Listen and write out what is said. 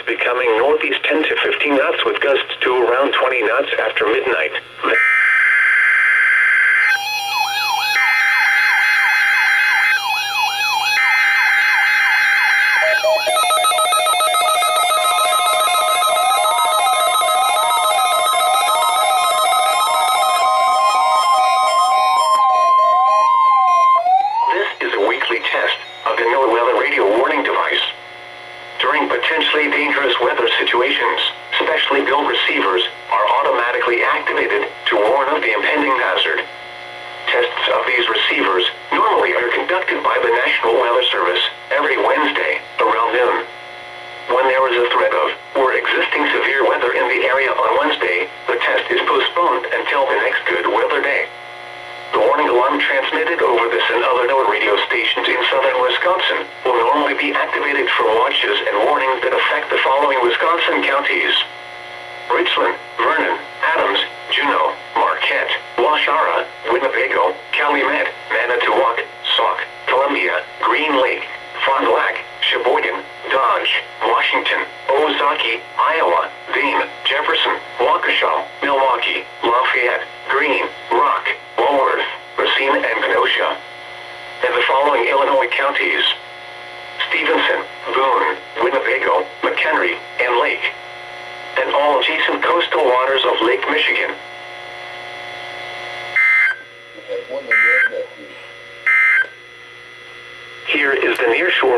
becoming northeast 10 to 15 knots with gusts to around 20 knots after midnight. This is a weekly test of the NOAA radio warning device. During potentially dangerous weather situations, specially built receivers are automatically activated to warn of the impending hazard. Tests of these receivers normally are conducted by the National Weather Service every Wednesday around noon. When there is a threat of or existing severe weather in the area on Wednesday, the test is postponed until the next good weather day. The warning alarm transmitted over this and other NOAA radio stations in southern Wisconsin will normally be activated for watches and warnings that affect the following Wisconsin counties: Richland, Vernon, Adams, Juneau, Marquette, Waushara, Winnebago, Calumet, Manitowoc, Sauk, Columbia, Green Lake, Fond du Lac, Sheboygan, Dodge, Washington, Ozark, Iowa, Dane, Jefferson, Waukesha, Milwaukee, Lafayette, Greene, Rock, Walworth, Racine, and Kenosha. And the following Illinois counties: Stevenson, Boone, Winnebago, McHenry, and Lake, and all adjacent coastal waters of Lake Michigan. Here is the nearshore